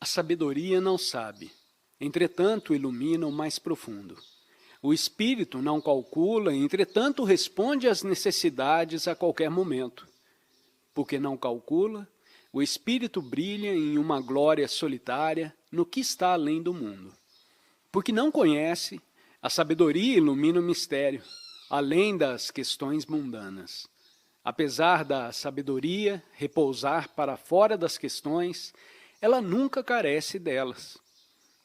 A sabedoria não sabe, entretanto ilumina o mais profundo. O espírito não calcula, entretanto responde às necessidades a qualquer momento. Porque não calcula, o espírito brilha em uma glória solitária no que está além do mundo. Porque não conhece, a sabedoria ilumina o mistério, além das questões mundanas. Apesar da sabedoria repousar para fora das questões, ela nunca carece delas.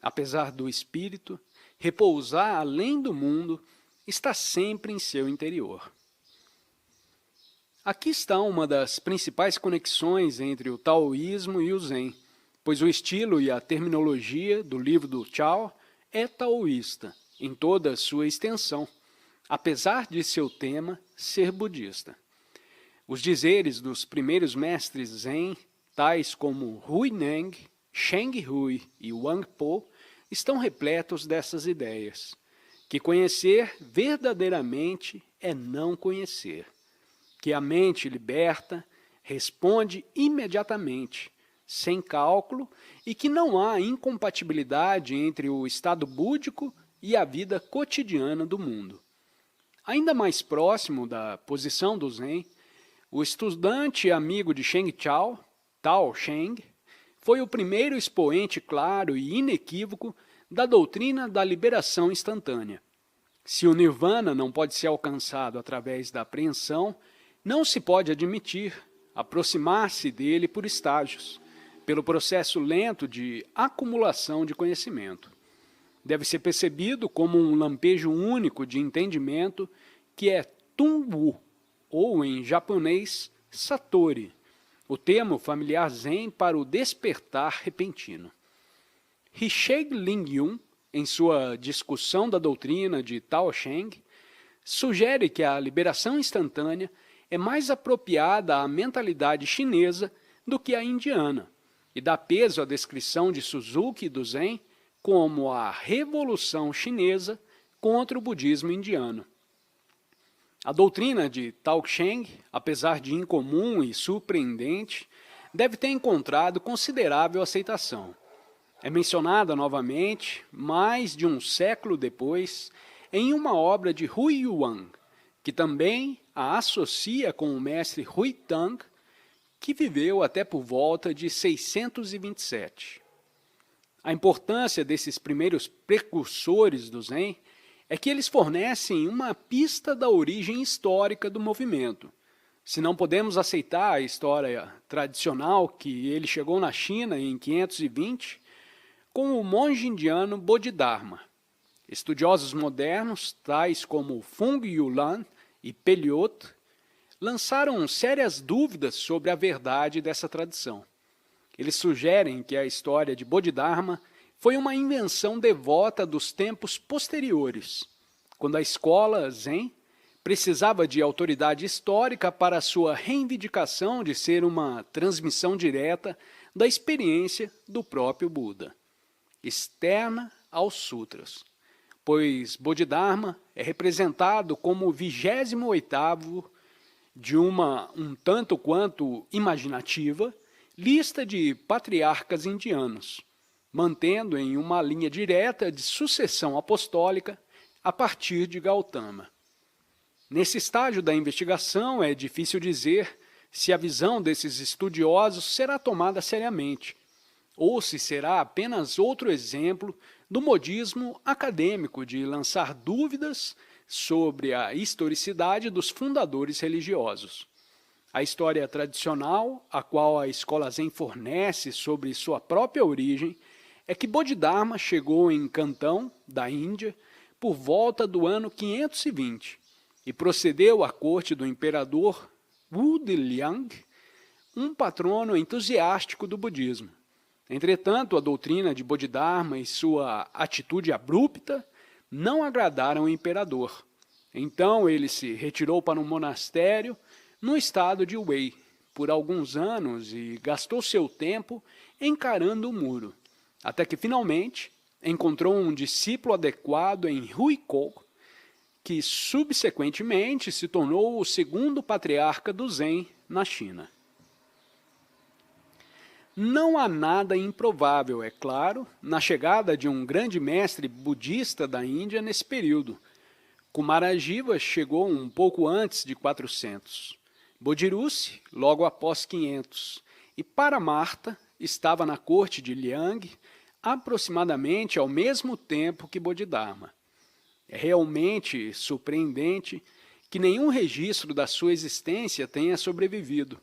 Apesar do espírito repousar além do mundo, está sempre em seu interior. Aqui está uma das principais conexões entre o taoísmo e o Zen, pois o estilo e a terminologia do livro do Tao é taoísta, em toda a sua extensão, apesar de seu tema ser budista. Os dizeres dos primeiros mestres Zen, tais como Huineng, Sheng Hui e Wang Po, estão repletos dessas ideias, que conhecer verdadeiramente é não conhecer, que a mente liberta responde imediatamente, sem cálculo, e que não há incompatibilidade entre o estado búdico e a vida cotidiana do mundo. Ainda mais próximo da posição do Zen, o estudante e amigo de Cheng Chao, Tao Cheng, foi o primeiro expoente claro e inequívoco da doutrina da liberação instantânea. Se o nirvana não pode ser alcançado através da apreensão, não se pode admitir aproximar-se dele por estágios, pelo processo lento de acumulação de conhecimento. Deve ser percebido como um lampejo único de entendimento que é Tung-Wu, ou em japonês, Satori, o termo familiar Zen para o despertar repentino. Risheg Ling-Yun, em sua discussão da doutrina de Tao Cheng, sugere que a liberação instantânea é mais apropriada à mentalidade chinesa do que à indiana, e dá peso à descrição de Suzuki do Zen como a revolução chinesa contra o budismo indiano. A doutrina de Tao Cheng, apesar de incomum e surpreendente, deve ter encontrado considerável aceitação. É mencionada novamente, mais de um século depois, em uma obra de Hui Yuan, que também a associa com o mestre Hui Tang, que viveu até por volta de 627. A importância desses primeiros precursores do Zen é que eles fornecem uma pista da origem histórica do movimento. Se não podemos aceitar a história tradicional que ele chegou na China em 520, com o monge indiano Bodhidharma. Estudiosos modernos, tais como Fung Yulan e Pelliot, lançaram sérias dúvidas sobre a verdade dessa tradição. Eles sugerem que a história de Bodhidharma foi uma invenção devota dos tempos posteriores, quando a escola Zen precisava de autoridade histórica para sua reivindicação de ser uma transmissão direta da experiência do próprio Buda, externa aos sutras, pois Bodhidharma é representado como o 28º de uma, um tanto quanto imaginativa, lista de patriarcas indianos, mantendo em uma linha direta de sucessão apostólica a partir de Gautama. Nesse estágio da investigação é difícil dizer se a visão desses estudiosos será tomada seriamente, ou se será apenas outro exemplo do modismo acadêmico de lançar dúvidas sobre a historicidade dos fundadores religiosos. A história tradicional, a qual a escola Zen fornece sobre sua própria origem, é que Bodhidharma chegou em Cantão, da Índia, por volta do ano 520 e procedeu à corte do imperador Wu Diliang, um patrono entusiástico do budismo. Entretanto, a doutrina de Bodhidharma e sua atitude abrupta não agradaram o imperador. Então ele se retirou para um monastério no estado de Wei por alguns anos e gastou seu tempo encarando o muro, até que finalmente encontrou um discípulo adequado em Huikou, que subsequentemente se tornou o segundo patriarca do Zen na China. Não há nada improvável, é claro, na chegada de um grande mestre budista da Índia nesse período. Kumarajiva chegou um pouco antes de 400, Bodhirusi logo após 500, e Paramartha estava na corte de Liang aproximadamente ao mesmo tempo que Bodhidharma. É realmente surpreendente que nenhum registro da sua existência tenha sobrevivido,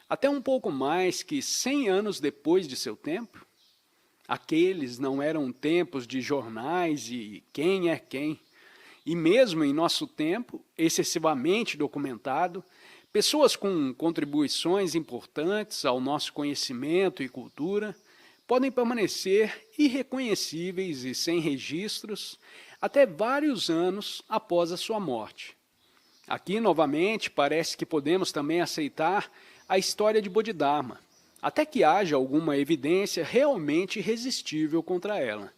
até um pouco mais que 100 anos depois de seu tempo. Aqueles não eram tempos de jornais e quem é quem. E mesmo em nosso tempo, excessivamente documentado, pessoas com contribuições importantes ao nosso conhecimento e cultura podem permanecer irreconhecíveis e sem registros até vários anos após a sua morte. Aqui, novamente, parece que podemos também aceitar a história de Bodhidharma, até que haja alguma evidência realmente irresistível contra ela,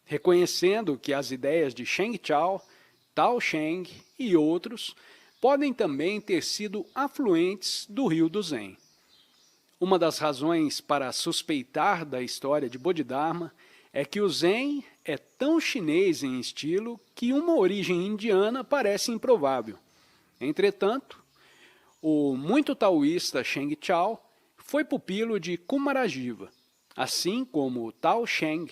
reconhecendo que as ideias de Sheng Chao, Tao Cheng e outros podem também ter sido afluentes do rio do Zen. Uma das razões para suspeitar da história de Bodhidharma é que o Zen é tão chinês em estilo que uma origem indiana parece improvável. Entretanto, o muito taoísta Sheng Chao foi pupilo de Kumarajiva, assim como Tao Cheng,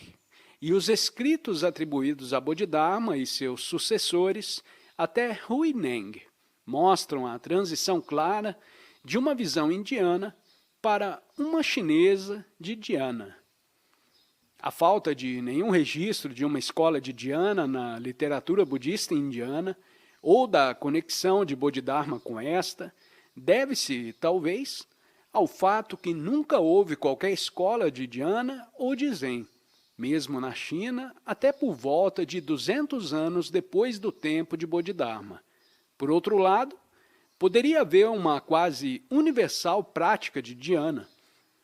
e os escritos atribuídos a Bodhidharma e seus sucessores até Huineng mostram a transição clara de uma visão indiana para uma chinesa de Dhyana. A falta de nenhum registro de uma escola de Dhyana na literatura budista indiana ou da conexão de Bodhidharma com esta deve-se, talvez, ao fato que nunca houve qualquer escola de Dhyana ou de Zen, mesmo na China, até por volta de 200 anos depois do tempo de Bodhidharma. Por outro lado, poderia haver uma quase universal prática de Dhyana,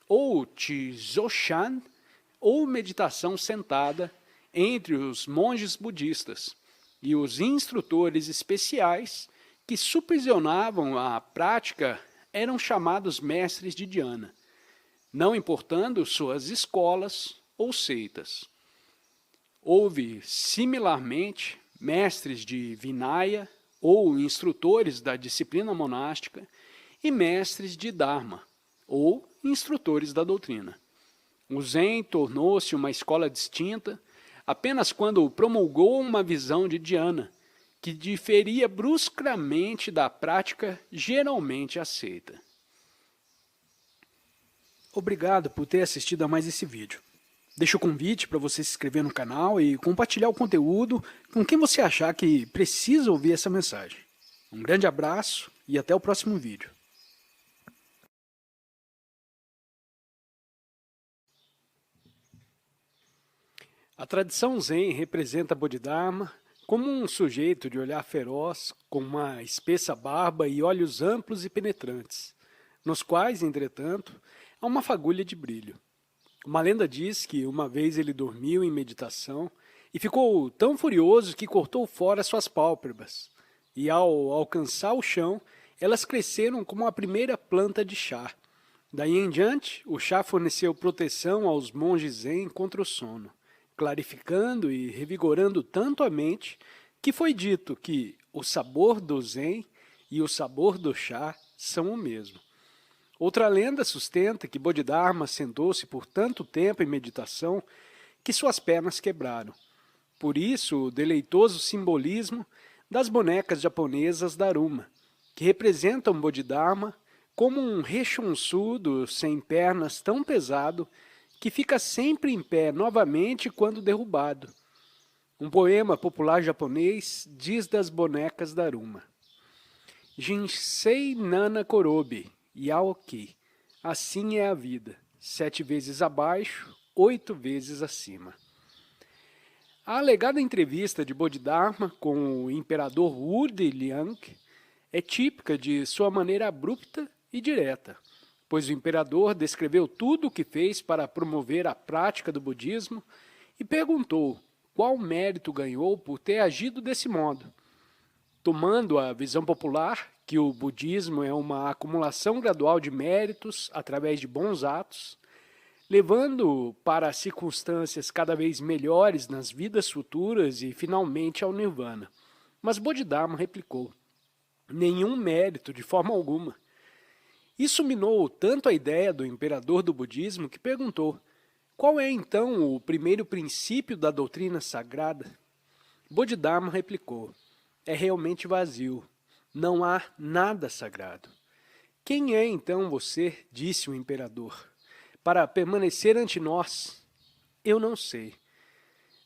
ou Chizoshan, ou meditação sentada, entre os monges budistas e os instrutores especiais que supervisionavam a prática eram chamados mestres de Dhyana, não importando suas escolas ou seitas. Houve, similarmente, mestres de Vinaya ou instrutores da disciplina monástica e mestres de Dharma ou instrutores da doutrina. O Zen tornou-se uma escola distinta apenas quando promulgou uma visão de Dhyana, que diferia bruscamente da prática geralmente aceita. Obrigado por ter assistido a mais esse vídeo. Deixo o convite para você se inscrever no canal e compartilhar o conteúdo com quem você achar que precisa ouvir essa mensagem. Um grande abraço e até o próximo vídeo. A tradição Zen representa Bodhidharma como um sujeito de olhar feroz, com uma espessa barba e olhos amplos e penetrantes, nos quais, entretanto, há uma fagulha de brilho. Uma lenda diz que uma vez ele dormiu em meditação e ficou tão furioso que cortou fora suas pálpebras, e ao alcançar o chão, elas cresceram como a primeira planta de chá. Daí em diante, o chá forneceu proteção aos monges Zen contra o sono, clarificando e revigorando tanto a mente que foi dito que o sabor do Zen e o sabor do chá são o mesmo. Outra lenda sustenta que Bodhidharma sentou-se por tanto tempo em meditação que suas pernas quebraram. Por isso, o deleitoso simbolismo das bonecas japonesas Daruma, que representam Bodhidharma como um rechonçudo sem pernas tão pesado que fica sempre em pé novamente quando derrubado. Um poema popular japonês diz das bonecas Daruma. Jinsei nana korobi, yaoki. Assim é a vida, 7 vezes abaixo, 8 vezes acima. A alegada entrevista de Bodhidharma com o imperador Wu de Liang é típica de sua maneira abrupta e direta, pois o imperador descreveu tudo o que fez para promover a prática do budismo e perguntou qual mérito ganhou por ter agido desse modo. Tomando a visão popular que o budismo é uma acumulação gradual de méritos através de bons atos, levando para circunstâncias cada vez melhores nas vidas futuras e finalmente ao Nirvana. Mas Bodhidharma replicou: nenhum mérito de forma alguma. Isso minou tanto a ideia do imperador do budismo que perguntou: qual é então o primeiro princípio da doutrina sagrada? Bodhidharma replicou: é realmente vazio. Não há nada sagrado. Quem é então você? Disse o imperador. Para permanecer ante nós? Eu não sei.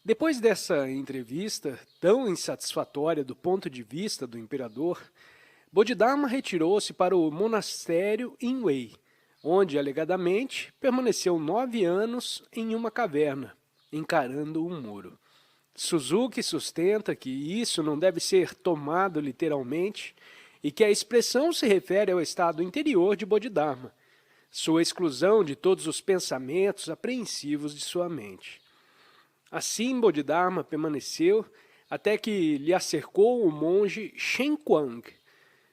Depois dessa entrevista, tão insatisfatória do ponto de vista do imperador, Bodhidharma retirou-se para o monastério em Wei, onde, alegadamente, permaneceu 9 anos em uma caverna, encarando um muro. Suzuki sustenta que isso não deve ser tomado literalmente e que a expressão se refere ao estado interior de Bodhidharma, sua exclusão de todos os pensamentos apreensivos de sua mente. Assim, Bodhidharma permaneceu até que lhe acercou o monge Shenquang,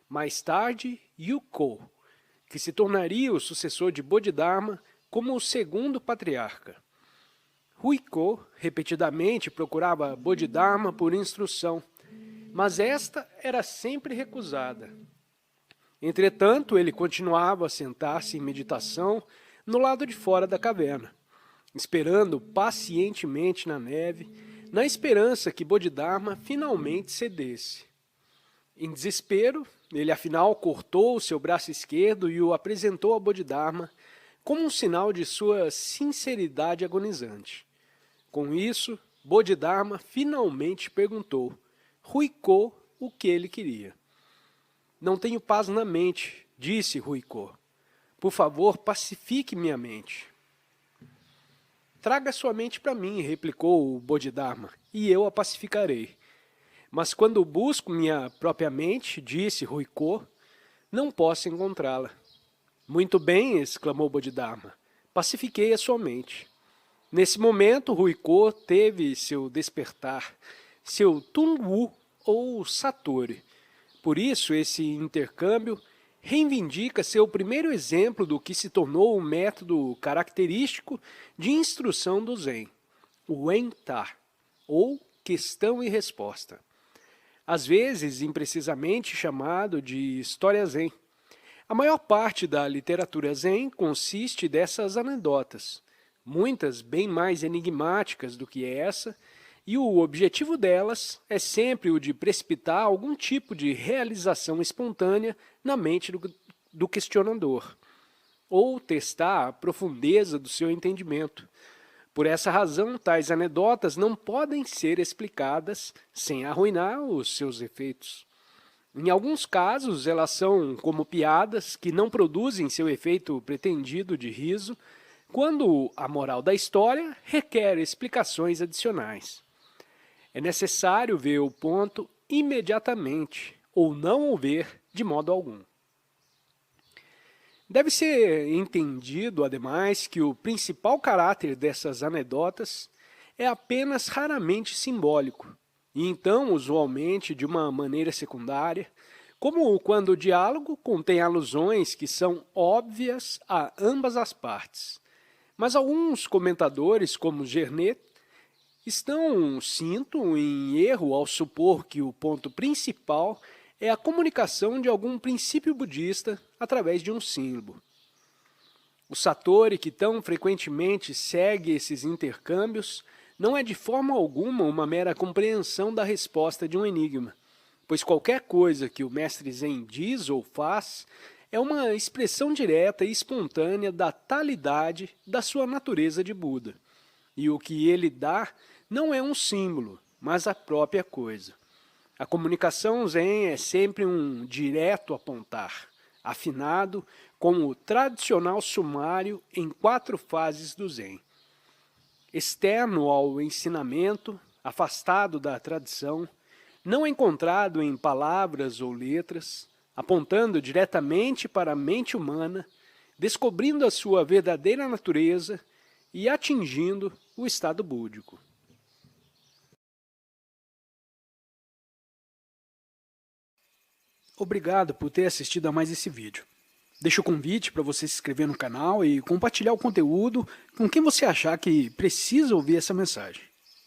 mais tarde Yuko, que se tornaria o sucessor de Bodhidharma como o segundo patriarca. Huiko repetidamente procurava Bodhidharma por instrução, mas esta era sempre recusada. Entretanto, ele continuava a sentar-se em meditação no lado de fora da caverna, esperando pacientemente na neve, na esperança que Bodhidharma finalmente cedesse. Em desespero, ele afinal cortou o seu braço esquerdo e o apresentou a Bodhidharma como um sinal de sua sinceridade agonizante. Com isso, Bodhidharma finalmente perguntou Huiko o que ele queria. Não tenho paz na mente, disse Huiko. Por favor, pacifique minha mente. Traga sua mente para mim, replicou o Bodhidharma, e eu a pacificarei. Mas quando busco minha própria mente, disse Huiko, não posso encontrá-la. Muito bem, exclamou Bodhidharma, pacifiquei a sua mente. Nesse momento, Huiko teve seu despertar, seu Tunwu ou Satori. Por isso, esse intercâmbio reivindica seu primeiro exemplo do que se tornou um método característico de instrução do Zen, o Enta, ou questão e resposta. Às vezes, imprecisamente chamado de história Zen. A maior parte da literatura Zen consiste dessas anedotas, muitas bem mais enigmáticas do que essa, e o objetivo delas é sempre o de precipitar algum tipo de realização espontânea na mente do questionador, ou testar a profundeza do seu entendimento. Por essa razão, tais anedotas não podem ser explicadas sem arruinar os seus efeitos. Em alguns casos, elas são como piadas que não produzem seu efeito pretendido de riso, quando a moral da história requer explicações adicionais. É necessário ver o ponto imediatamente, ou não o ver de modo algum. Deve ser entendido, ademais, que o principal caráter dessas anedotas é apenas raramente simbólico, e então, usualmente, de uma maneira secundária, como quando o diálogo contém alusões que são óbvias a ambas as partes. Mas alguns comentadores, como Gernet, sinto, em erro ao supor que o ponto principal é a comunicação de algum princípio budista através de um símbolo. O Satori, que tão frequentemente segue esses intercâmbios, não é de forma alguma uma mera compreensão da resposta de um enigma, pois qualquer coisa que o mestre Zen diz ou faz é uma expressão direta e espontânea da talidade da sua natureza de Buda. E o que ele dá não é um símbolo, mas a própria coisa. A comunicação Zen é sempre um direto apontar, afinado com o tradicional sumário em 4 fases do Zen. Externo ao ensinamento, afastado da tradição, não encontrado em palavras ou letras, apontando diretamente para a mente humana, descobrindo a sua verdadeira natureza e atingindo o estado búdico. Obrigado por ter assistido a mais esse vídeo. Deixo o convite para você se inscrever no canal e compartilhar o conteúdo com quem você achar que precisa ouvir essa mensagem.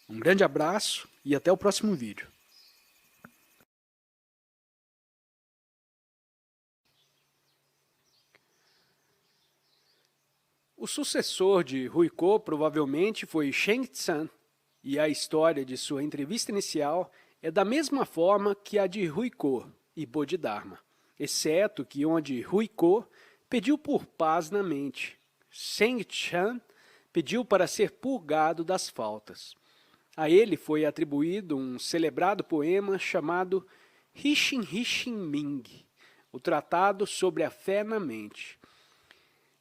Um grande abraço e até o próximo vídeo. O sucessor de Huiko provavelmente foi Sheng Tsang, e a história de sua entrevista inicial é da mesma forma que a de Huiko e Bodhidharma, exceto que onde Huiko pediu por paz na mente, Sheng Tsang pediu para ser purgado das faltas. A ele foi atribuído um celebrado poema chamado Hixin Hixin Ming, o Tratado sobre a Fé na Mente.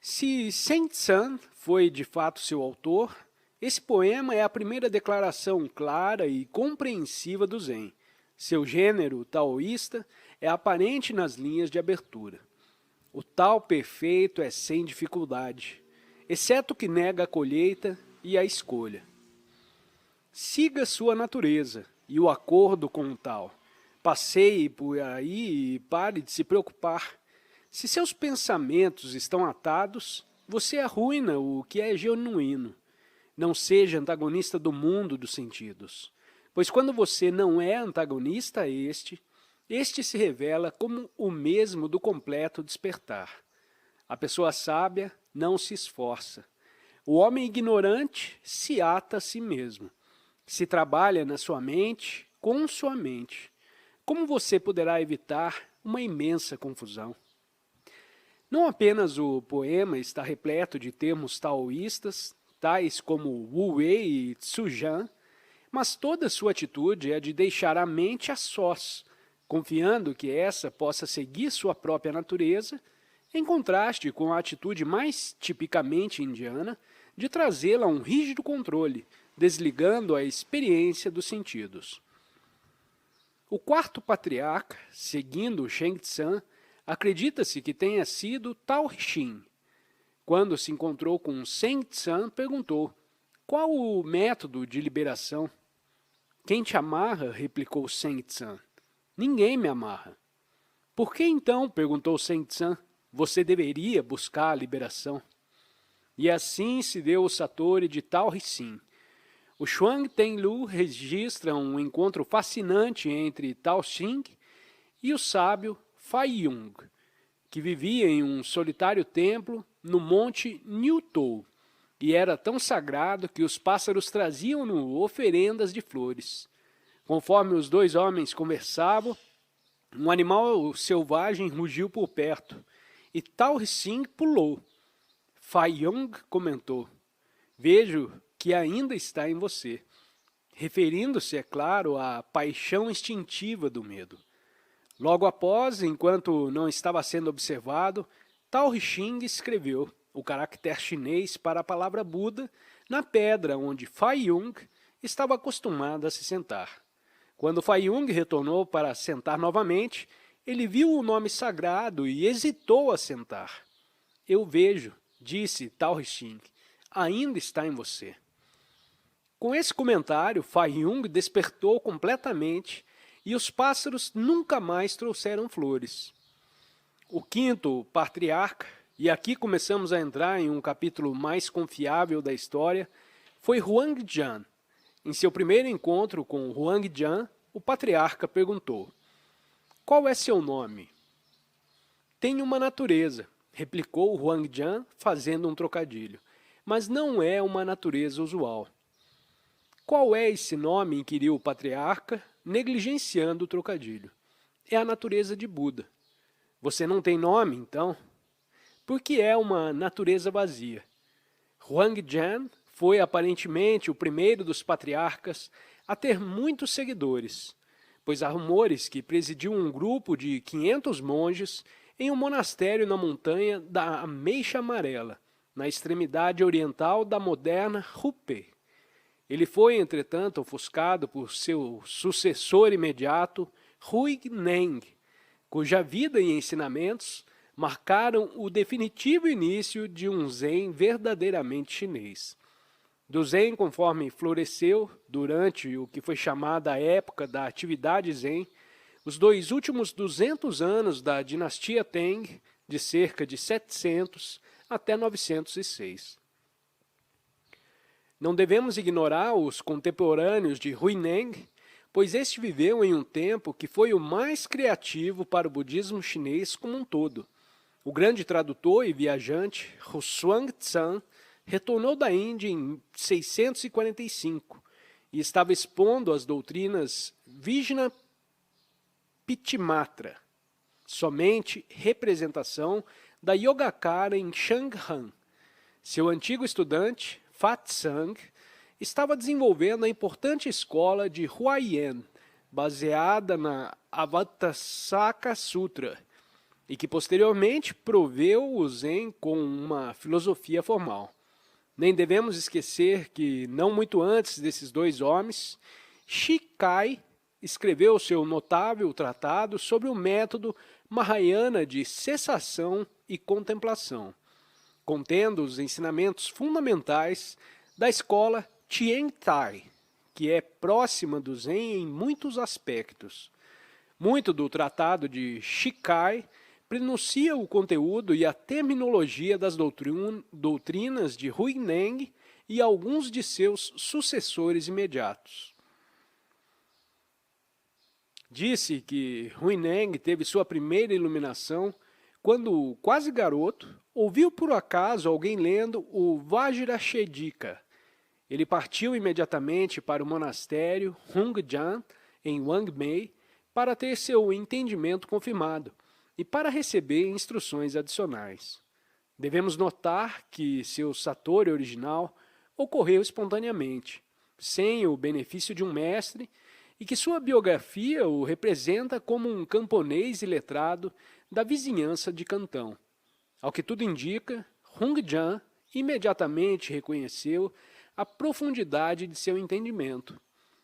Se Sheng Tsang foi de fato seu autor, esse poema é a primeira declaração clara e compreensiva do Zen. Seu gênero taoísta é aparente nas linhas de abertura. O Tao perfeito é sem dificuldade, exceto que nega a colheita e a escolha. Siga sua natureza e o acordo com o Tao. Passeie por aí e pare de se preocupar. Se seus pensamentos estão atados, você arruina o que é genuíno. Não seja antagonista do mundo dos sentidos, pois quando você não é antagonista a este se revela como o mesmo do completo despertar. A pessoa sábia não se esforça. O homem ignorante se ata a si mesmo. Se trabalha na sua mente, com sua mente. Como você poderá evitar uma imensa confusão? Não apenas o poema está repleto de termos taoístas, tais como Wu Wei e Tzu-Jan, mas toda sua atitude é de deixar a mente a sós, confiando que essa possa seguir sua própria natureza, em contraste com a atitude mais tipicamente indiana de trazê-la a um rígido controle, desligando a experiência dos sentidos. O quarto patriarca, seguindo Sheng Tsang, acredita-se que tenha sido Tao Xin. Quando se encontrou com Sheng Tsang, perguntou: qual o método de liberação? Quem te amarra? Replicou Sheng Tsang. Ninguém me amarra. Por que então, perguntou Sheng Tsang, você deveria buscar a liberação? E assim se deu o Satori de Tao Xin. O Shuang Tenlu registra um encontro fascinante entre Tao Xin e o sábio Fai Yung, que vivia em um solitário templo no monte Niutou, e era tão sagrado que os pássaros traziam-no oferendas de flores. Conforme os dois homens conversavam, um animal selvagem rugiu por perto, e Tao Xin pulou. Fai Yung comentou: vejo que ainda está em você, referindo-se, é claro, à paixão instintiva do medo. Logo após, enquanto não estava sendo observado, Tao Xin escreveu o caractere chinês para a palavra Buda na pedra onde Fai Yung estava acostumado a se sentar. Quando Fai Yung retornou para sentar novamente, ele viu o nome sagrado e hesitou a sentar. Eu vejo, disse Tao Xin, ainda está em você. Com esse comentário, Fai Yung despertou completamente e os pássaros nunca mais trouxeram flores. O quinto patriarca, e aqui começamos a entrar em um capítulo mais confiável da história, foi Huang Jian. Em seu primeiro encontro com Huang Jian, o patriarca perguntou: qual é seu nome? Tenho uma natureza, replicou Huang Jian, fazendo um trocadilho, mas não é uma natureza usual. Qual é esse nome? Inquiriu o patriarca, negligenciando o trocadilho. É a natureza de Buda. Você não tem nome, então? Porque é uma natureza vazia. Huang Jian foi aparentemente o primeiro dos patriarcas a ter muitos seguidores, pois há rumores que presidiu um grupo de 500 monges em um monastério na montanha da Ameixa Amarela, na extremidade oriental da moderna Hubei. Ele foi, entretanto, ofuscado por seu sucessor imediato, Hui Neng, cuja vida e ensinamentos marcaram o definitivo início de um Zen verdadeiramente chinês. Do Zen, conforme floresceu durante o que foi chamada a época da atividade Zen, os dois últimos 200 anos da dinastia Tang de cerca de 700 até 906. Não devemos ignorar os contemporâneos de Huineng, pois este viveu em um tempo que foi o mais criativo para o budismo chinês como um todo. O grande tradutor e viajante Xuanzang retornou da Índia em 645 e estava expondo as doutrinas Vijnapatimatra, somente representação da Yogacara em Chang'an. Seu antigo estudante, Fatsang, estava desenvolvendo a importante escola de Huayan, baseada na Avatamsaka Sutra, e que posteriormente proveu o Zen com uma filosofia formal. Nem devemos esquecer que, não muito antes desses dois homens, Shikai escreveu seu notável tratado sobre o método Mahayana de cessação e contemplação, contendo os ensinamentos fundamentais da escola Tiantai, que é próxima do Zen em muitos aspectos. Muito do tratado de Shikai prenuncia o conteúdo e a terminologia das doutrinas de Huineng e alguns de seus sucessores imediatos. Disse que Huineng teve sua primeira iluminação quando, quase garoto, ouviu por acaso alguém lendo o Vajrashedika. Ele partiu imediatamente para o monastério Hongjian, em Wangmei, para ter seu entendimento confirmado e para receber instruções adicionais. Devemos notar que seu satori original ocorreu espontaneamente, sem o benefício de um mestre, e que sua biografia o representa como um camponês iletrado da vizinhança de Cantão. Ao que tudo indica, Hongjian imediatamente reconheceu a profundidade de seu entendimento,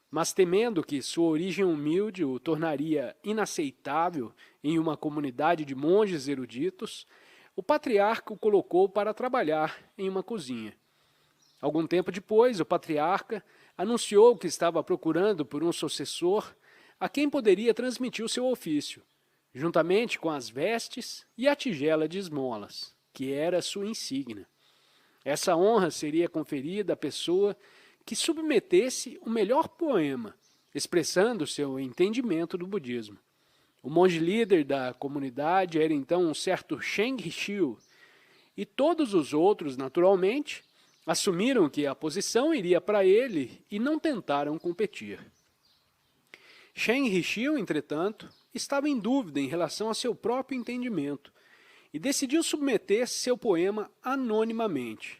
mas temendo que sua origem humilde o tornaria inaceitável em uma comunidade de monges eruditos, o patriarca o colocou para trabalhar em uma cozinha. Algum tempo depois, o patriarca anunciou que estava procurando por um sucessor a quem poderia transmitir o seu ofício, juntamente com as vestes e a tigela de esmolas, que era sua insígnia. Essa honra seria conferida à pessoa que submetesse o melhor poema, expressando seu entendimento do budismo. O monge líder da comunidade era então um certo Shen Xiu, e todos os outros, naturalmente, assumiram que a posição iria para ele e não tentaram competir. Shen Xiu, entretanto, estava em dúvida em relação a seu próprio entendimento e decidiu submeter seu poema anonimamente,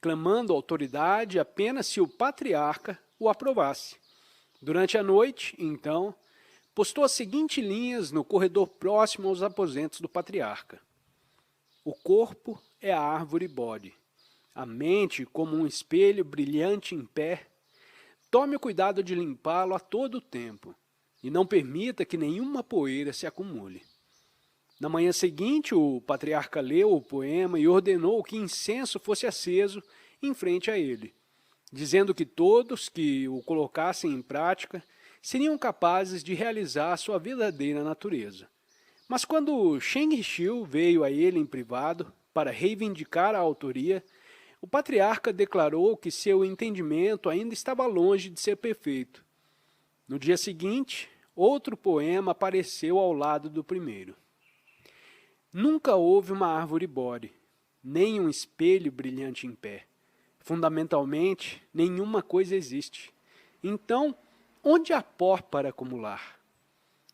clamando autoridade apenas se o patriarca o aprovasse. Durante a noite, então, postou as seguintes linhas no corredor próximo aos aposentos do patriarca. O corpo é a árvore bode, a mente como um espelho brilhante em pé. Tome o cuidado de limpá-lo a todo o tempo e não permita que nenhuma poeira se acumule. Na manhã seguinte, o patriarca leu o poema e ordenou que incenso fosse aceso em frente a ele, dizendo que todos que o colocassem em prática seriam capazes de realizar sua verdadeira natureza. Mas quando Shen Xiu veio a ele em privado para reivindicar a autoria, o patriarca declarou que seu entendimento ainda estava longe de ser perfeito. No dia seguinte, outro poema apareceu ao lado do primeiro. Nunca houve uma árvore bode, nem um espelho brilhante em pé. Fundamentalmente, nenhuma coisa existe. Então, onde há pó para acumular?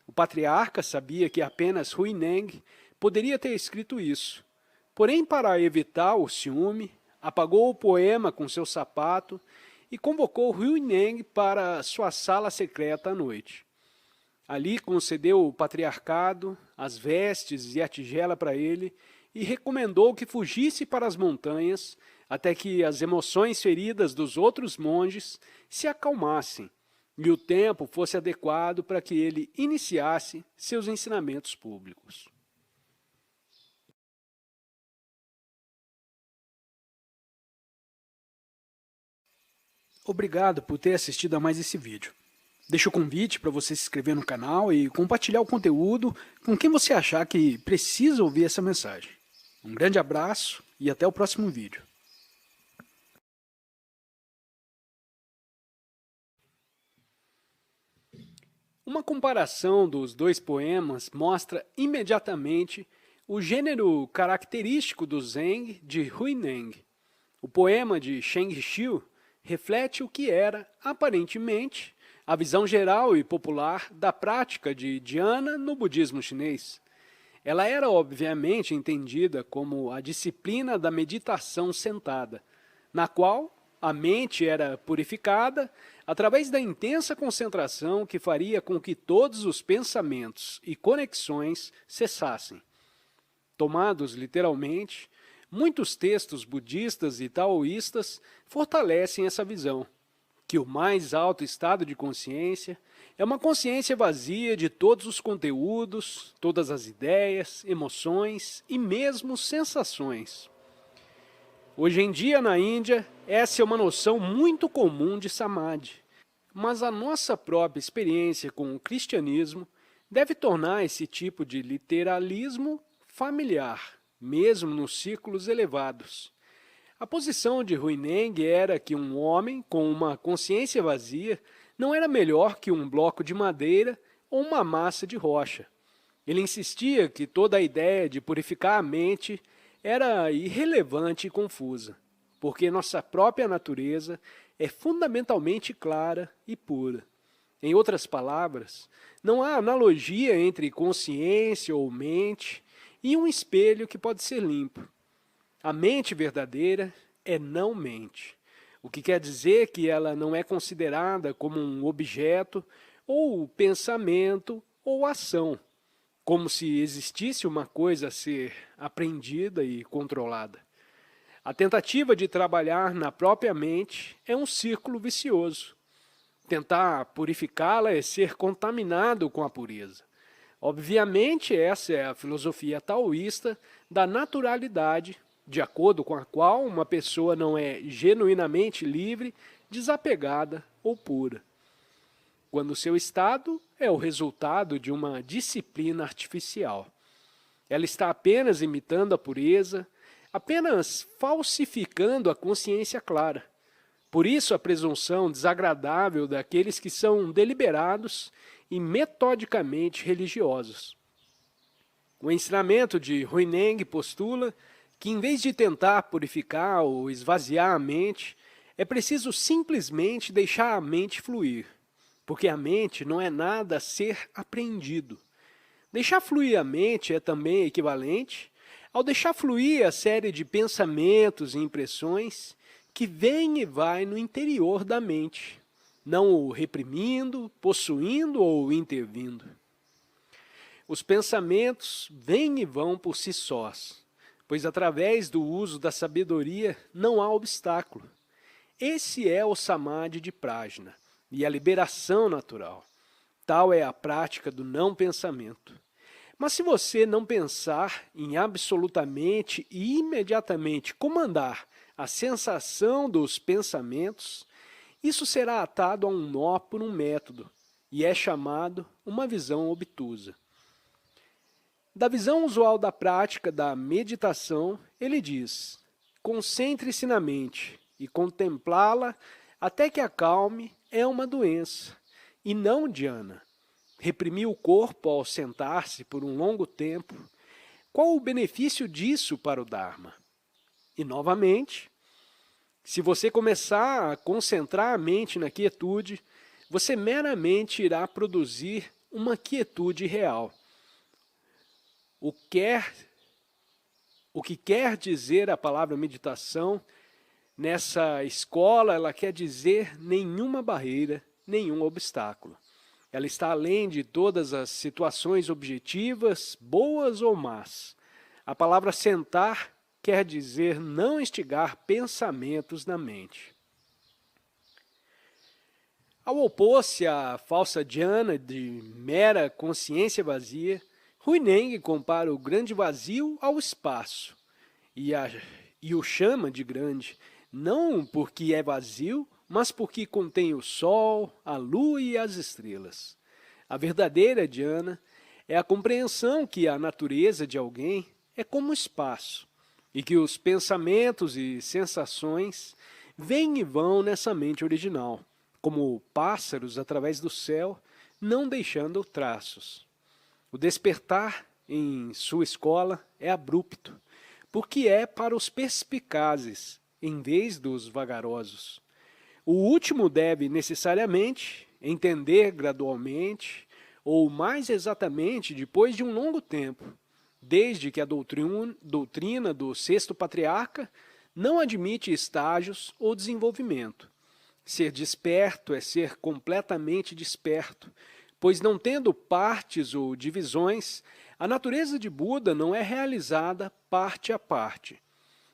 O patriarca sabia que apenas Huineng poderia ter escrito isso. Porém, para evitar o ciúme, apagou o poema com seu sapato e convocou Huineng para sua sala secreta à noite. Ali concedeu o patriarcado, as vestes e a tigela para ele e recomendou que fugisse para as montanhas até que as emoções feridas dos outros monges se acalmassem e o tempo fosse adequado para que ele iniciasse seus ensinamentos públicos. Obrigado por ter assistido a mais esse vídeo. Deixo o convite para você se inscrever no canal e compartilhar o conteúdo com quem você achar que precisa ouvir essa mensagem. Um grande abraço e até o próximo vídeo. Uma comparação dos dois poemas mostra imediatamente o gênero característico do Zheng de Huineng. O poema de Sheng Xiu reflete o que era, aparentemente, a visão geral e popular da prática de dhyana no budismo chinês. Ela era, obviamente, entendida como a disciplina da meditação sentada, na qual a mente era purificada através da intensa concentração que faria com que todos os pensamentos e conexões cessassem. Tomados literalmente, muitos textos budistas e taoístas fortalecem essa visão, que o mais alto estado de consciência é uma consciência vazia de todos os conteúdos, todas as ideias, emoções e mesmo sensações. Hoje em dia, na Índia, essa é uma noção muito comum de Samadhi, mas a nossa própria experiência com o cristianismo deve tornar esse tipo de literalismo familiar, mesmo nos círculos elevados. A posição de Huineng era que um homem com uma consciência vazia não era melhor que um bloco de madeira ou uma massa de rocha. Ele insistia que toda a ideia de purificar a mente era irrelevante e confusa, porque nossa própria natureza é fundamentalmente clara e pura. Em outras palavras, não há analogia entre consciência ou mente e um espelho que pode ser limpo. A mente verdadeira é não mente, o que quer dizer que ela não é considerada como um objeto, ou pensamento, ou ação, como se existisse uma coisa a ser apreendida e controlada. A tentativa de trabalhar na própria mente é um círculo vicioso. Tentar purificá-la é ser contaminado com a pureza. Obviamente, essa é a filosofia taoísta da naturalidade, de acordo com a qual uma pessoa não é genuinamente livre, desapegada ou pura, quando seu estado é o resultado de uma disciplina artificial. Ela está apenas imitando a pureza, apenas falsificando a consciência clara. Por isso a presunção desagradável daqueles que são deliberados e metodicamente religiosos. O ensinamento de Huineng postula que, em vez de tentar purificar ou esvaziar a mente, é preciso simplesmente deixar a mente fluir, porque a mente não é nada a ser apreendido. Deixar fluir a mente é também equivalente ao deixar fluir a série de pensamentos e impressões que vem e vai no interior da mente, não o reprimindo, possuindo ou intervindo. Os pensamentos vêm e vão por si sós, pois através do uso da sabedoria não há obstáculo. Esse é o Samadhi de Prajna e a liberação natural. Tal é a prática do não pensamento. Mas se você não pensar em absolutamente e imediatamente comandar a sensação dos pensamentos, isso será atado a um nó por um método, e é chamado uma visão obtusa. Da visão usual da prática da meditação, ele diz: concentre-se na mente e contemplá-la até que acalme é uma doença, e não dhyana. Reprimir o corpo ao sentar-se por um longo tempo, qual o benefício disso para o Dharma? E, novamente, se você começar a concentrar a mente na quietude, você meramente irá produzir uma quietude real. O que quer dizer a palavra meditação, nessa escola, ela quer dizer nenhuma barreira, nenhum obstáculo. Ela está além de todas as situações objetivas, boas ou más. A palavra sentar quer dizer não instigar pensamentos na mente. Ao opor-se à falsa dhyana de mera consciência vazia, Huineng compara o grande vazio ao espaço e o chama de grande, não porque é vazio, mas porque contém o sol, a lua e as estrelas. A verdadeira dhyana é a compreensão que a natureza de alguém é como o espaço, e que os pensamentos e sensações vêm e vão nessa mente original, como pássaros através do céu, não deixando traços. O despertar em sua escola é abrupto, porque é para os perspicazes, em vez dos vagarosos. O último deve necessariamente entender gradualmente, ou mais exatamente depois de um longo tempo, desde que a doutrina do sexto patriarca não admite estágios ou desenvolvimento. Ser desperto é ser completamente desperto, pois não tendo partes ou divisões, a natureza de Buda não é realizada parte a parte.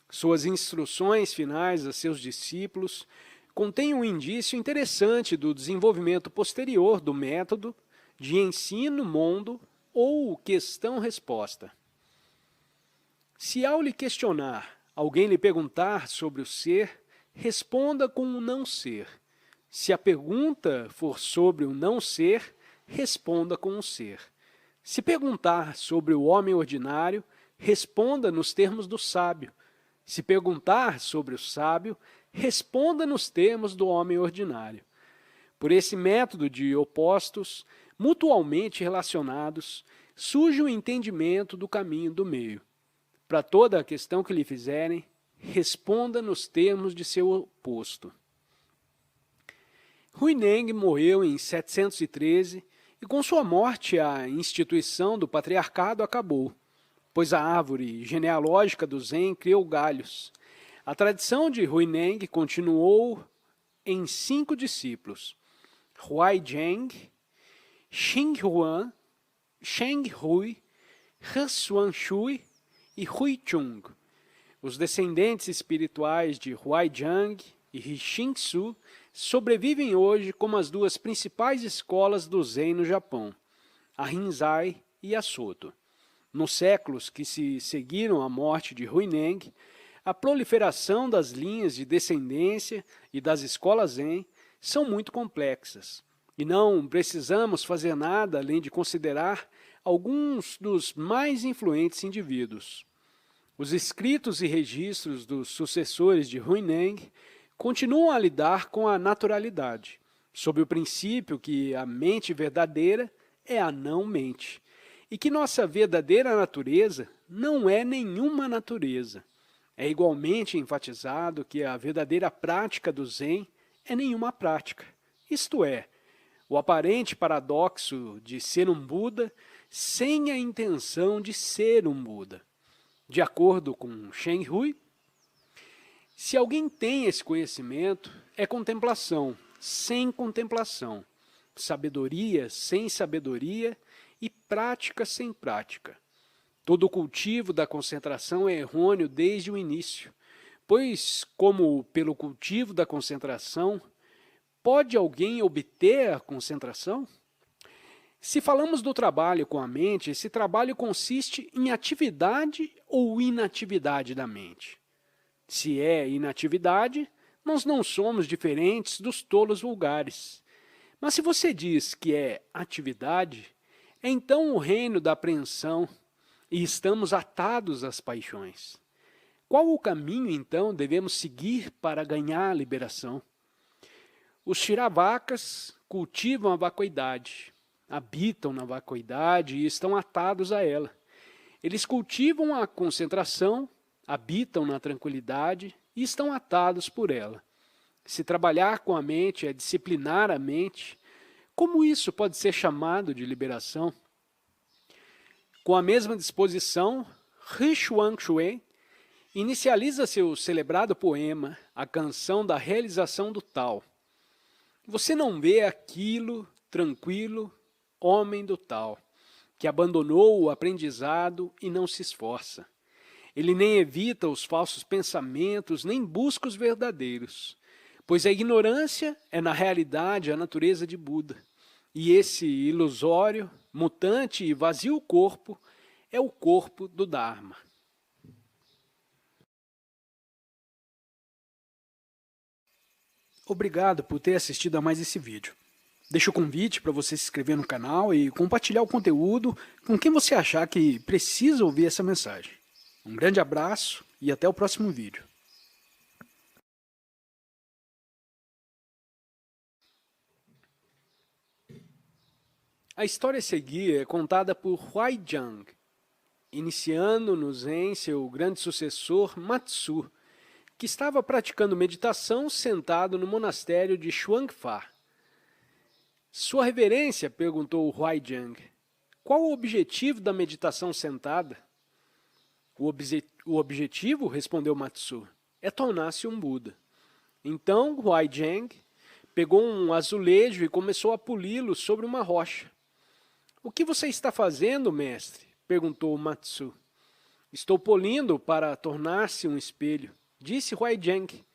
Suas instruções finais a seus discípulos contêm um indício interessante do desenvolvimento posterior do método de ensino-mondo ou questão-resposta. Se ao lhe questionar, alguém lhe perguntar sobre o ser, responda com o não ser. Se a pergunta for sobre o não ser, responda com o ser. Se perguntar sobre o homem ordinário, responda nos termos do sábio. Se perguntar sobre o sábio, responda nos termos do homem ordinário. Por esse método de opostos, mutualmente relacionados, surge o entendimento do caminho do meio. Para toda a questão que lhe fizerem, responda nos termos de seu oposto. Huineng morreu em 713 e com sua morte a instituição do patriarcado acabou, pois a árvore genealógica do Zen criou galhos. A tradição de Huineng continuou em 5 discípulos: Huaizheng, Xinghuan, Sheng Hui, He Xuanshui e Hui Chung. Os descendentes espirituais de Huaizhang e Rixingsu sobrevivem hoje como as 2 principais escolas do Zen no Japão, a Rinzai e a Soto. Nos séculos que se seguiram à morte de Huineng, a proliferação das linhas de descendência e das escolas Zen são muito complexas, e não precisamos fazer nada além de considerar alguns dos mais influentes indivíduos. Os escritos e registros dos sucessores de Huineng continuam a lidar com a naturalidade, sob o princípio que a mente verdadeira é a não-mente, e que nossa verdadeira natureza não é nenhuma natureza. É igualmente enfatizado que a verdadeira prática do Zen é nenhuma prática, isto é, o aparente paradoxo de ser um Buda sem a intenção de ser um Buda. De acordo com Sheng Hui, se alguém tem esse conhecimento, é contemplação sem contemplação, sabedoria sem sabedoria e prática sem prática. Todo o cultivo da concentração é errôneo desde o início, pois, como pelo cultivo da concentração, pode alguém obter a concentração? Se falamos do trabalho com a mente, esse trabalho consiste em atividade ou inatividade da mente. Se é inatividade, nós não somos diferentes dos tolos vulgares. Mas se você diz que é atividade, é então o reino da apreensão e estamos atados às paixões. Qual o caminho, então, devemos seguir para ganhar a liberação? Os Shiravakas cultivam a vacuidade, habitam na vacuidade e estão atados a ela. Eles cultivam a concentração, habitam na tranquilidade e estão atados por ela. Se trabalhar com a mente é disciplinar a mente, como isso pode ser chamado de liberação? Com a mesma disposição, He Xuanxue inicializa seu celebrado poema, a canção da realização do tal. Você não vê aquilo, tranquilo, homem do tal, que abandonou o aprendizado e não se esforça. Ele nem evita os falsos pensamentos, nem busca os verdadeiros, pois a ignorância é na realidade a natureza de Buda, e esse ilusório, mutante e vazio corpo é o corpo do Dharma. Obrigado por ter assistido a mais esse vídeo. Deixo o convite para você se inscrever no canal e compartilhar o conteúdo com quem você achar que precisa ouvir essa mensagem. Um grande abraço e até o próximo vídeo. A história a seguir é contada por Huaizhang, iniciando no Zen seu grande sucessor Matsu, que estava praticando meditação sentado no monastério de Xuanfa. Sua reverência, perguntou Huaizhang, qual o objetivo da meditação sentada? O objetivo, respondeu Matsu, é tornar-se um Buda. Então Huaizhang pegou um azulejo e começou a poli-lo sobre uma rocha. O que você está fazendo, mestre? Perguntou Matsu. Estou polindo para tornar-se um espelho, disse Huaizhang.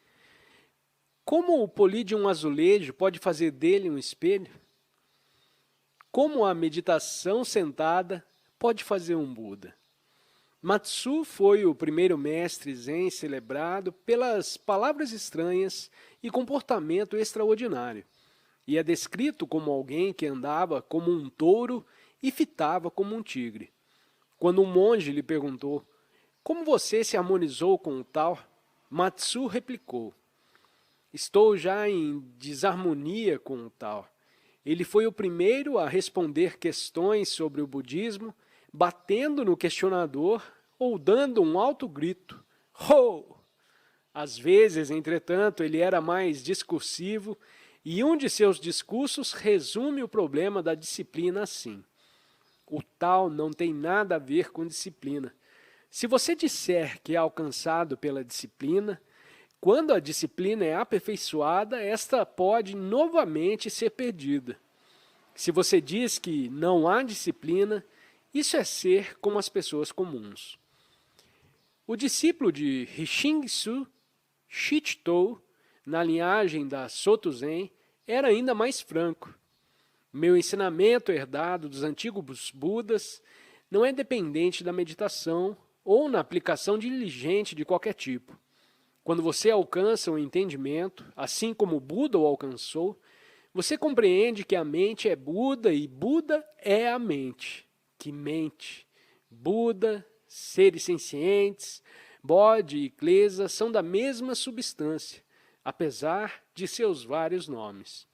Como o polir de um azulejo pode fazer dele um espelho? Como a meditação sentada pode fazer um Buda? Matsu foi o primeiro mestre Zen celebrado pelas palavras estranhas e comportamento extraordinário, e é descrito como alguém que andava como um touro e fitava como um tigre. Quando um monge lhe perguntou, como você se harmonizou com o tal? Matsu replicou, estou já em desarmonia com o tal. Ele foi o primeiro a responder questões sobre o budismo, batendo no questionador ou dando um alto grito. Ho! Às vezes, entretanto, ele era mais discursivo e um de seus discursos resume o problema da disciplina assim. O tal não tem nada a ver com disciplina. Se você disser que é alcançado pela disciplina, quando a disciplina é aperfeiçoada, esta pode novamente ser perdida. Se você diz que não há disciplina, isso é ser como as pessoas comuns. O discípulo de Rishingsu, Shichitou, na linhagem da Soto Zen, era ainda mais franco. Meu ensinamento herdado dos antigos Budas não é dependente da meditação ou na aplicação diligente de qualquer tipo. Quando você alcança o entendimento, assim como o Buda o alcançou, você compreende que a mente é Buda e Buda é a mente, que mente. Buda, seres sencientes, Bodhi e Klesa são da mesma substância, apesar de seus vários nomes.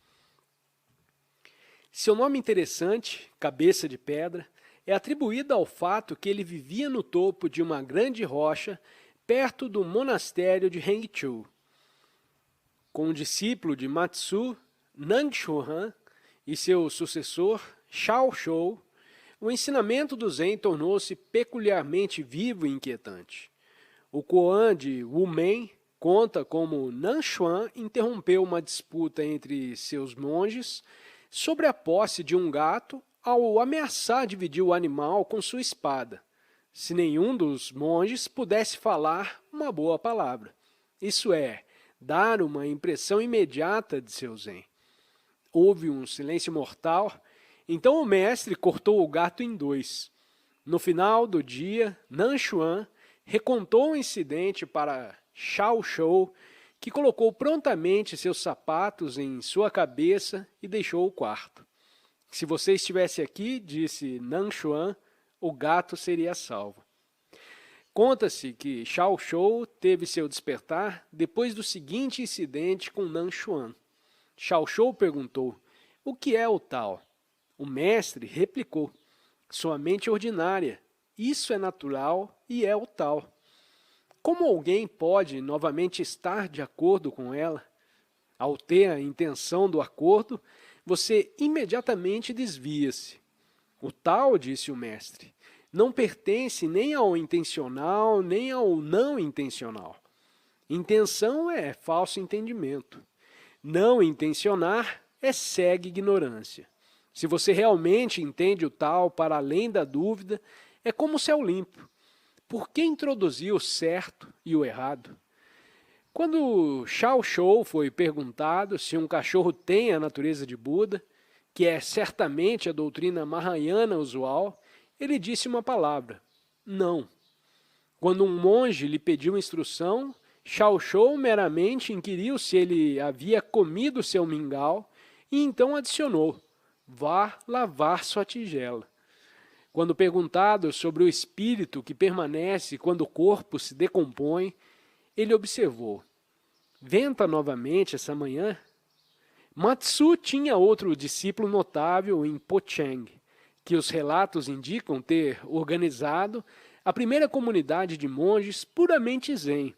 Seu nome interessante, cabeça de pedra, é atribuído ao fato que ele vivia no topo de uma grande rocha perto do monastério de Hengqiu. Com o discípulo de Matsu, Nangshuhan, e seu sucessor, Shaoshou, o ensinamento do Zen tornou-se peculiarmente vivo e inquietante. O koan de Wumen conta como Nanshuan interrompeu uma disputa entre seus monges sobre a posse de um gato ao ameaçar dividir o animal com sua espada, se nenhum dos monges pudesse falar uma boa palavra. Isso é, dar uma impressão imediata de seu Zen. Houve um silêncio mortal, então o mestre cortou o gato em dois. No final do dia, Nanshuan recontou o incidente para Shaoshou, que colocou prontamente seus sapatos em sua cabeça e deixou o quarto. Se você estivesse aqui, disse Nanshuan, o gato seria salvo. Conta-se que Shaoshou teve seu despertar depois do seguinte incidente com Nanshuan. Shaoshou perguntou, o que é o tal? O mestre replicou, sua mente ordinária, isso é natural e é o tal. Como alguém pode novamente estar de acordo com ela? Ao ter a intenção do acordo, você imediatamente desvia-se. O tal, disse o mestre, não pertence nem ao intencional, nem ao não intencional. Intenção é falso entendimento. Não intencionar é cega ignorância. Se você realmente entende o tal para além da dúvida, é como o céu limpo. Por que introduzir o certo e o errado? Quando Shaoshou foi perguntado se um cachorro tem a natureza de Buda, que é certamente a doutrina Mahayana usual, ele disse uma palavra, não. Quando um monge lhe pediu instrução, Xiao Shou meramente inquiriu se ele havia comido seu mingau e então adicionou: vá lavar sua tigela. Quando perguntado sobre o espírito que permanece quando o corpo se decompõe, ele observou: venta novamente essa manhã? Matsu tinha outro discípulo notável em Pocheng, que os relatos indicam ter organizado a primeira comunidade de monges puramente zen,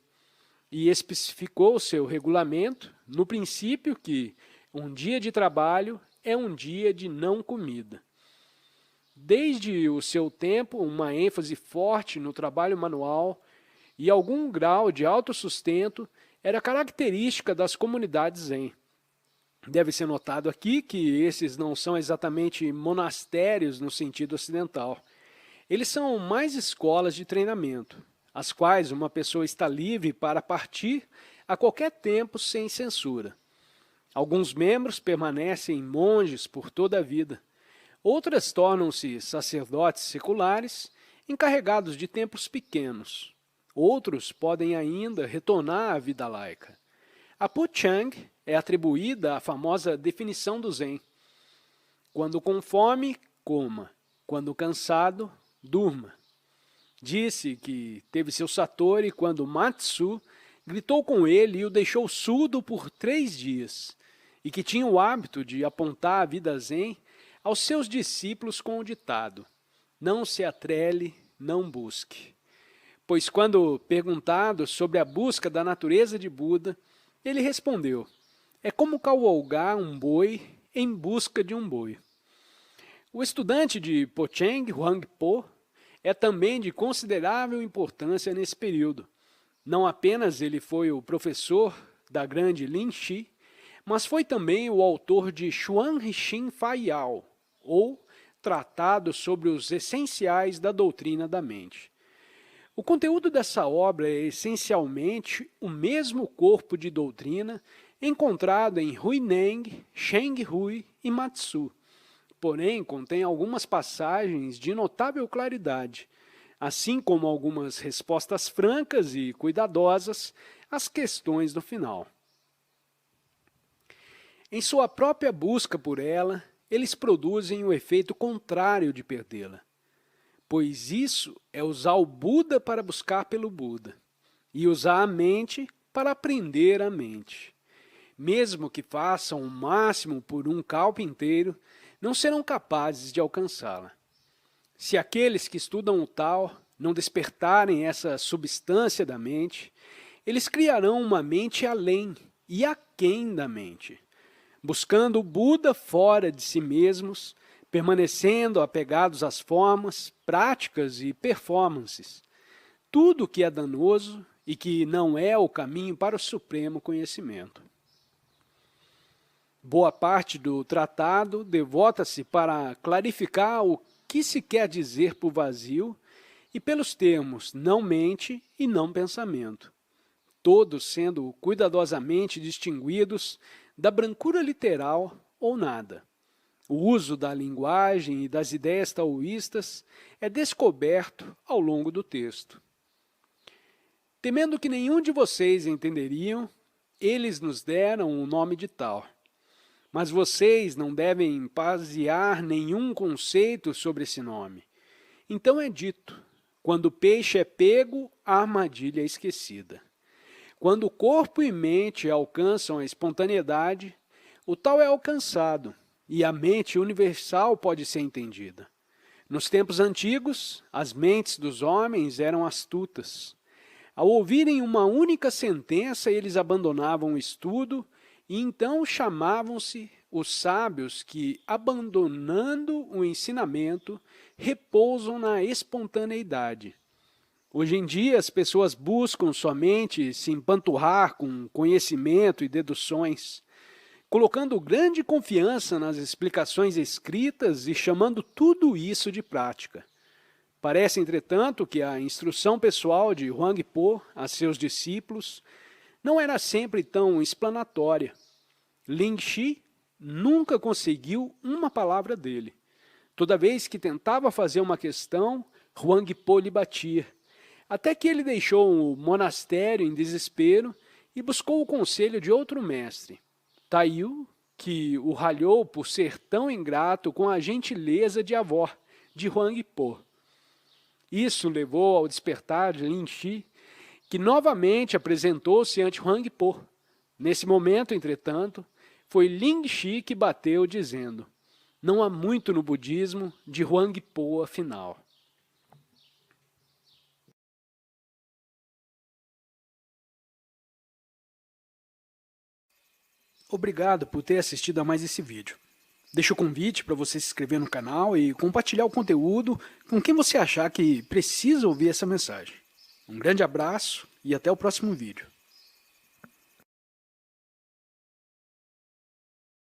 e especificou seu regulamento no princípio que um dia de trabalho é um dia de não comida. Desde o seu tempo, uma ênfase forte no trabalho manual e algum grau de autossustento era característica das comunidades zen. Deve ser notado aqui que esses não são exatamente monastérios no sentido ocidental. Eles são mais escolas de treinamento, as quais uma pessoa está livre para partir a qualquer tempo sem censura. Alguns membros permanecem monges por toda a vida. Outras tornam-se sacerdotes seculares, encarregados de tempos pequenos. Outros podem ainda retornar à vida laica. A Pochang é atribuída a famosa definição do Zen: quando com fome, coma; quando cansado, durma. Disse que teve seu Satori quando Matsu gritou com ele e o deixou surdo por 3 dias, e que tinha o hábito de apontar a vida Zen aos seus discípulos com o ditado: não se atrele, não busque. Pois quando perguntado sobre a busca da natureza de Buda, ele respondeu: é como cavalgar um boi em busca de um boi. O estudante de Pocheng, Huang Po, é também de considerável importância nesse período. Não apenas ele foi o professor da grande Lin Shi, mas foi também o autor de Xuan Rixin Faiyao, ou Tratado sobre os Essenciais da Doutrina da Mente. O conteúdo dessa obra é essencialmente o mesmo corpo de doutrina encontrado em Huineng, Sheng Hui e Matsu, porém contém algumas passagens de notável claridade, assim como algumas respostas francas e cuidadosas às questões do final. Em sua própria busca por ela, eles produzem o efeito contrário de perdê-la, pois isso é usar o Buda para buscar pelo Buda, e usar a mente para aprender a mente. Mesmo que façam o máximo por um kalpa inteiro, não serão capazes de alcançá-la. Se aqueles que estudam o tal não despertarem essa substância da mente, eles criarão uma mente além e aquém da mente, buscando o Buda fora de si mesmos, permanecendo apegados às formas, práticas e performances, tudo que é danoso e que não é o caminho para o supremo conhecimento. Boa parte do tratado devota-se para clarificar o que se quer dizer por vazio e pelos termos não mente e não pensamento, todos sendo cuidadosamente distinguidos da brancura literal ou nada. O uso da linguagem e das ideias taoístas é descoberto ao longo do texto. Temendo que nenhum de vocês entenderiam, eles nos deram o nome de Tao. Mas vocês não devem basear nenhum conceito sobre esse nome. Então é dito: quando o peixe é pego, a armadilha é esquecida. Quando o corpo e mente alcançam a espontaneidade, o tal é alcançado, e a mente universal pode ser entendida. Nos tempos antigos, as mentes dos homens eram astutas. Ao ouvirem uma única sentença, eles abandonavam o estudo e então chamavam-se os sábios que, abandonando o ensinamento, repousam na espontaneidade. Hoje em dia, as pessoas buscam somente se empanturrar com conhecimento e deduções, colocando grande confiança nas explicações escritas e chamando tudo isso de prática. Parece, entretanto, que a instrução pessoal de Huang Po a seus discípulos não era sempre tão explanatória. Lin Shi nunca conseguiu uma palavra dele. Toda vez que tentava fazer uma questão, Huang Po lhe batia. até que ele deixou o monastério em desespero e buscou o conselho de outro mestre, Taiyu, que o ralhou por ser tão ingrato com a gentileza de avó de Huang Po. Isso levou ao despertar de Lin Shi, que novamente apresentou-se ante Huang Po. Nesse momento, entretanto, foi Lin Shi que bateu, dizendo: não há muito no budismo de Huang Po, afinal. Obrigado por ter assistido a mais esse vídeo. Deixo o convite para você se inscrever no canal e compartilhar o conteúdo com quem você achar que precisa ouvir essa mensagem. Um grande abraço e até o próximo vídeo.